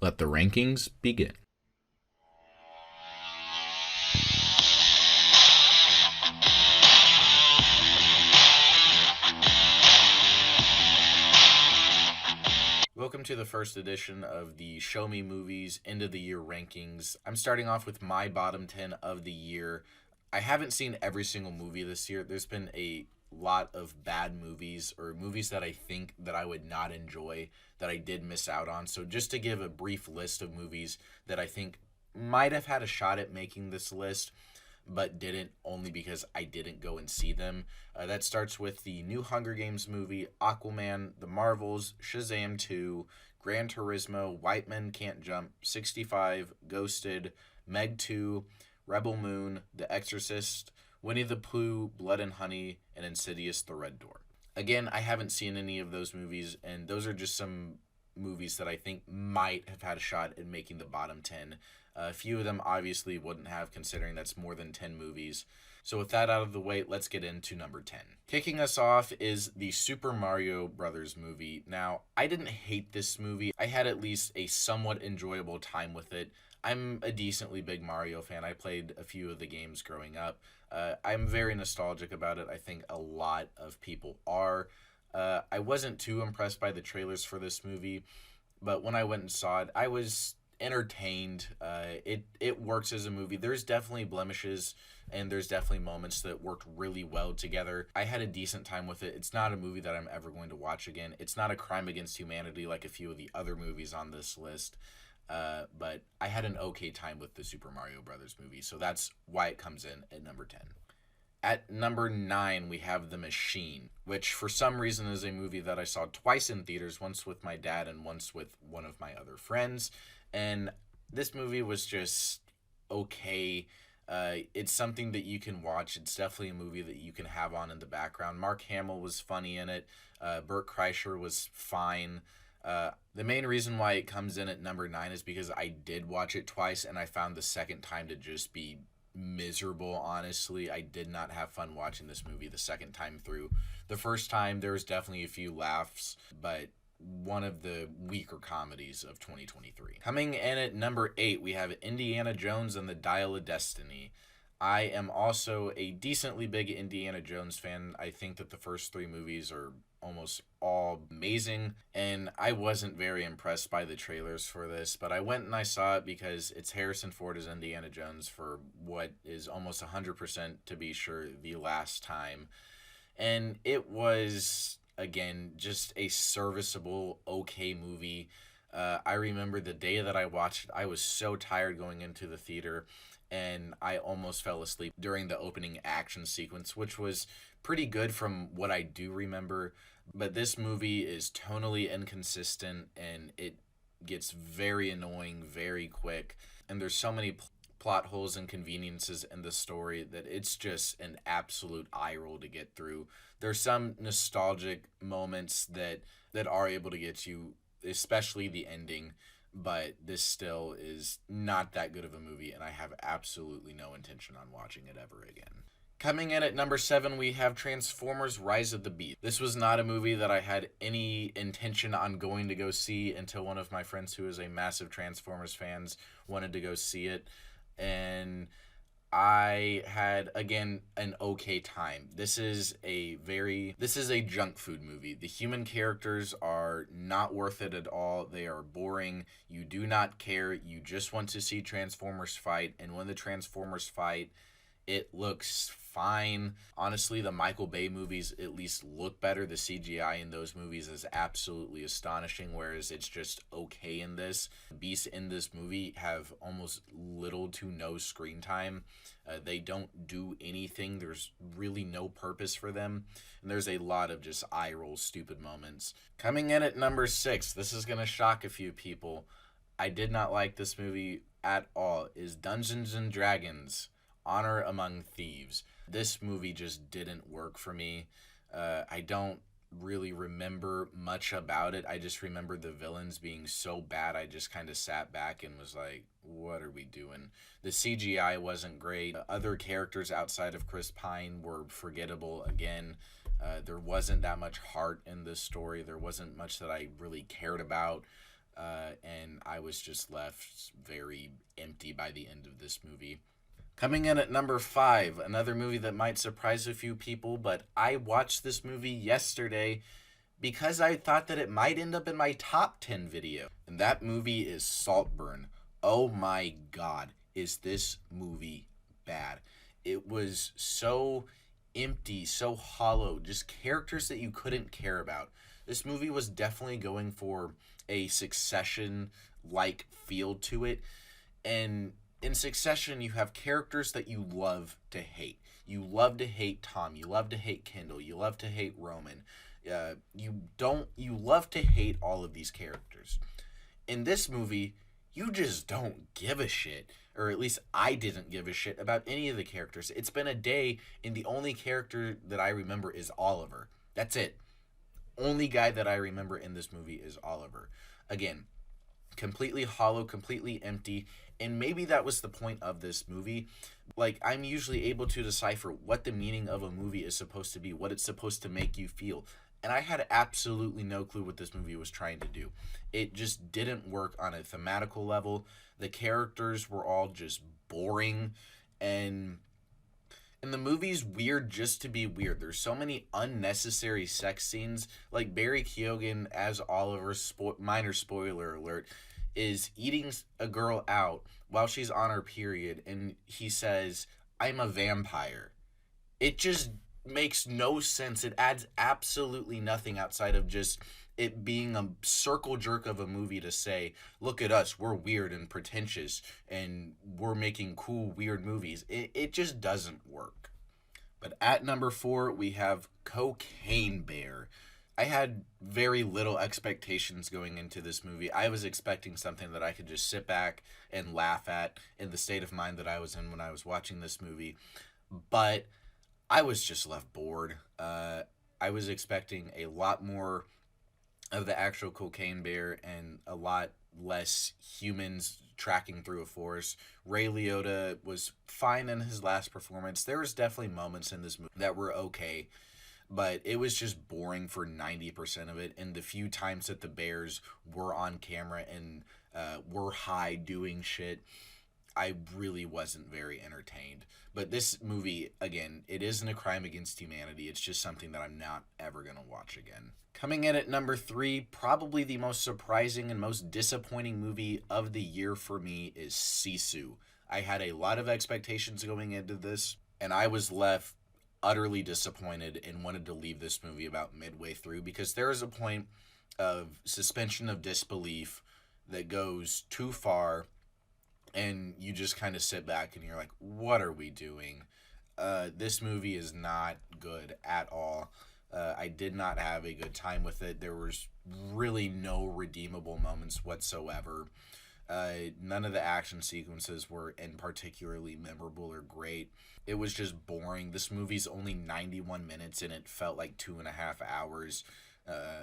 Let the rankings begin. Welcome to the first edition of the Show Me Movies End of the Year rankings. I'm starting off with my bottom 10 of the year. I haven't seen every single movie this year. There's been a lot of bad movies or movies that I think that I would not enjoy that I did miss out on. So just to give a brief list of movies that I think might have had a shot at making this list but didn't, only because I didn't go and see them. That starts with the new Hunger Games movie, Aquaman, The Marvels, Shazam 2, Gran Turismo, White Men Can't Jump, 65, Ghosted, Meg 2, Rebel Moon, The Exorcist, Winnie the Pooh, Blood and Honey, and Insidious: The Red Door. Again, I haven't seen any of those movies, and those are just some movies that I think might have had a shot at making the bottom 10. A few of them obviously wouldn't have, considering that's more than 10 movies. So with that out of the way, let's get into number 10. Kicking us off is the Super Mario Brothers movie. Now, I didn't hate this movie. I had at least a somewhat enjoyable time with it. I'm a decently big Mario fan. I played a few of the games growing up. I'm very nostalgic about it. I think a lot of people are. I wasn't too impressed by the trailers for this movie, but when I went and saw it, I was entertained. It works as a movie. There's definitely blemishes and there's definitely moments that worked really well together. I had a decent time with it. It's not a movie that I'm ever going to watch again. It's not a crime against humanity like a few of the other movies on this list. But I had an okay time with the Super Mario Brothers movie, so that's why it comes in at number 10. At number 9, we have The Machine, which for some reason is a movie that I saw twice in theaters, once with my dad and once with one of my other friends. And this movie was just okay. It's something that you can watch. It's definitely a movie that you can have on in the background. Mark Hamill was funny in it. Burt Kreischer was fine. The main reason why it comes in at number 9 is because I did watch it twice, and I found the second time to just be miserable, honestly. I did not have fun watching this movie the second time through. The first time, there was definitely a few laughs, but one of the weaker comedies of 2023. Coming in at number 8, we have Indiana Jones and the Dial of Destiny. I am also a decently big Indiana Jones fan. I think that the first 3 movies are almost all amazing, and I wasn't very impressed by the trailers for this, but I went and I saw it because it's Harrison Ford as Indiana Jones for what is almost 100% to be sure the last time, and it was, again, just a serviceable, okay movie. I remember the day that I watched it, I was so tired going into the theater, and I almost fell asleep during the opening action sequence, which was pretty good from what I do remember. But this movie is tonally inconsistent, and it gets very annoying very quick. And there's so many plot holes and conveniences in the story that it's just an absolute eye roll to get through. There's some nostalgic moments that are able to get you, especially the ending, but this still is not that good of a movie, and I have absolutely no intention on watching it ever again. Coming in at number 7, we have Transformers: Rise of the Beast. This was not a movie that I had any intention on going to go see until one of my friends who is a massive Transformers fans wanted to go see it, and I had, again, an okay time. This is a junk food movie. The human characters are not worth it at all. They are boring. You do not care. You just want to see Transformers fight, and when the Transformers fight, it looks fine. Honestly, the Michael Bay movies at least look better. The CGI in those movies is absolutely astonishing, whereas it's just okay in this. The beasts in this movie have almost little to no screen time. They don't do anything. There's really no purpose for them. And there's a lot of just eye roll stupid moments. Coming in at number 6, this is going to shock a few people. I did not like this movie at all, is Dungeons and Dragons: Honor Among Thieves. This movie just didn't work for me. I don't really remember much about it. I just remember the villains being so bad. I just kind of sat back and was like, what are we doing? The CGI wasn't great. Other characters outside of Chris Pine were forgettable again. There wasn't that much heart in this story. There wasn't much that I really cared about. and I was just left very empty by the end of this movie. Coming in at number 5, another movie that might surprise a few people, but I watched this movie yesterday because I thought that it might end up in my top 10 video. And that movie is Saltburn. Oh my god, is this movie bad? It was so empty, so hollow, just characters that you couldn't care about. This movie was definitely going for a Succession like feel to it. And in Succession, you have characters that you love to hate. You love to hate Tom. You love to hate Kendall. You love to hate Roman. You love to hate all of these characters. In this movie, you just don't give a shit. Or at least I didn't give a shit about any of the characters. It's been a day, and the only character that I remember is Oliver. That's it. Only guy that I remember in this movie is Oliver. Again, completely hollow, completely empty, and maybe that was the point of this movie. Like, I'm usually able to decipher what the meaning of a movie is supposed to be, what it's supposed to make you feel. And I had absolutely no clue what this movie was trying to do. It just didn't work on a thematical level. The characters were all just boring, and the movie's weird just to be weird. There's so many unnecessary sex scenes. Like Barry Keoghan as Oliver, minor spoiler alert, is eating a girl out while she's on her period, and he says, "I'm a vampire." It just makes no sense. It adds absolutely nothing outside of just it being a circle jerk of a movie to say, look at us, we're weird and pretentious and we're making cool, weird movies. It just doesn't work. But at number 4, we have Cocaine Bear. I had very little expectations going into this movie. I was expecting something that I could just sit back and laugh at in the state of mind that I was in when I was watching this movie. But I was just left bored. I was expecting a lot more of the actual Cocaine Bear and a lot less humans tracking through a forest. Ray Liotta was fine in his last performance. There was definitely moments in this movie that were okay, but it was just boring for 90% of it. And the few times that the bears were on camera and were high doing shit, I really wasn't very entertained. But this movie, again, it isn't a crime against humanity. It's just something that I'm not ever going to watch again. Coming in at number 3, probably the most surprising and most disappointing movie of the year for me is Sisu. I had a lot of expectations going into this, and I was left utterly disappointed and wanted to leave this movie about midway through because there is a point of suspension of disbelief that goes too far, and you just kind of sit back and you're like, what are we doing? This movie is not good at all. I did not have a good time with it. There was really no redeemable moments whatsoever. None of the action sequences were in particularly memorable or great. It was just boring. This movie's only 91 minutes and it felt like 2.5 hours.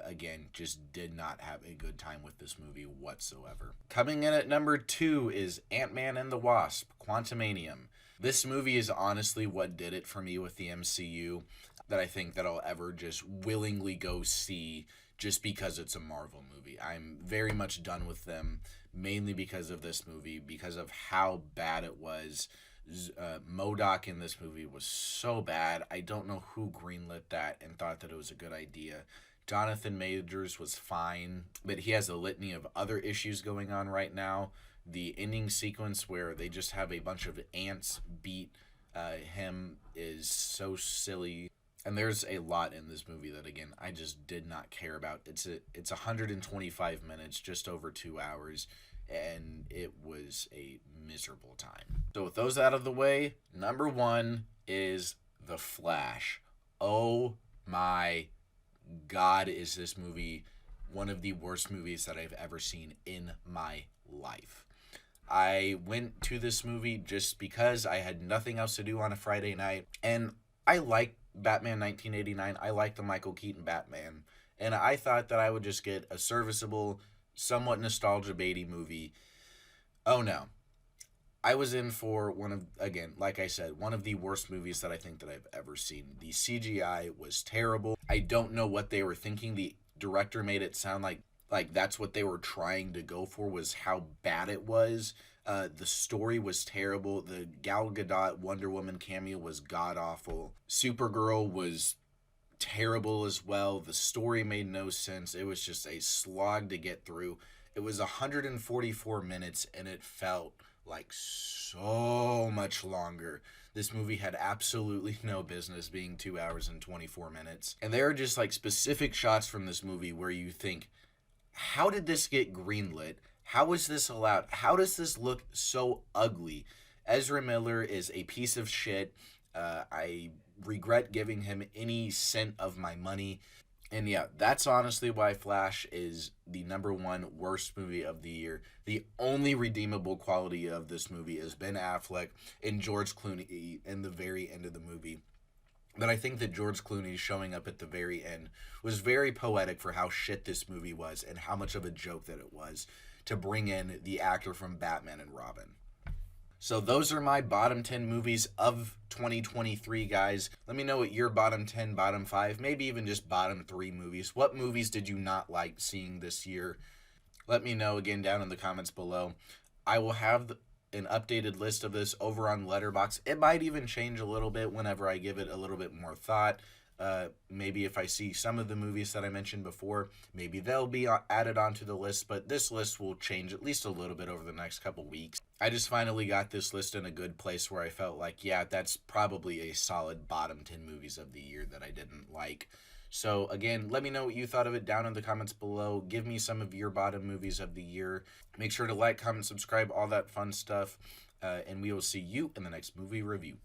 Again, just did not have a good time with this movie whatsoever. Coming in at number 2 is AntMan and the Wasp: Quantumanium. This movie is honestly what did it for me with the MCU, that I think that I'll ever just willingly go see just because it's a Marvel movie. I'm very much done with them, mainly because of this movie, because of how bad it was. MODOK in this movie was so bad. I don't know who greenlit that and thought that it was a good idea. Jonathan Majors was fine, but he has a litany of other issues going on right now. The ending sequence where they just have a bunch of ants beat him is so silly. And there's a lot in this movie that, again, I just did not care about. It's 125 minutes, just over 2 hours, and it was a miserable time. So with those out of the way, number 1 is The Flash. Oh my God, is this movie one of the worst movies that I've ever seen in my life. I went to this movie just because I had nothing else to do on a Friday night, and I like Batman 1989. I like the Michael Keaton Batman, and I thought that I would just get a serviceable, somewhat nostalgia baity movie. Oh no. I was in for one of, again, like I said, one of the worst movies that I think that I've ever seen. The CGI was terrible. I don't know what they were thinking. The director made it sound like like that's what they were trying to go for, was how bad it was. The story was terrible. The Gal Gadot Wonder Woman cameo was god awful. Supergirl was terrible as well. The story made no sense. It was just a slog to get through. It was 144 minutes and it felt like so much longer. This movie had absolutely no business being 2 hours and 24 minutes. And there are just like specific shots from this movie where you think, how did this get greenlit? How is this allowed? How does this look so ugly? Ezra Miller is a piece of shit. I regret giving him any cent of my money. And yeah, that's honestly why Flash is the number one worst movie of the year. The only redeemable quality of this movie is Ben Affleck and George Clooney in the very end of the movie. But I think that George Clooney showing up at the very end was very poetic for how shit this movie was and how much of a joke that it was to bring in the actor from Batman and Robin. So those are my bottom 10 movies of 2023, guys. Let me know what your bottom 10, bottom 5, maybe even just bottom 3 movies. What movies did you not like seeing this year? Let me know again down in the comments below. I will have an updated list of this over on Letterboxd. It might even change a little bit whenever I give it a little bit more thought. Maybe if I see some of the movies that I mentioned before, maybe they'll be added onto the list, but this list will change at least a little bit over the next couple weeks. I just finally got this list in a good place where I felt like, yeah, that's probably a solid bottom 10 movies of the year that I didn't like. So again, let me know what you thought of it down in the comments below. Give me some of your bottom movies of the year. Make sure to like, comment, subscribe, all that fun stuff. And we will see you in the next movie review.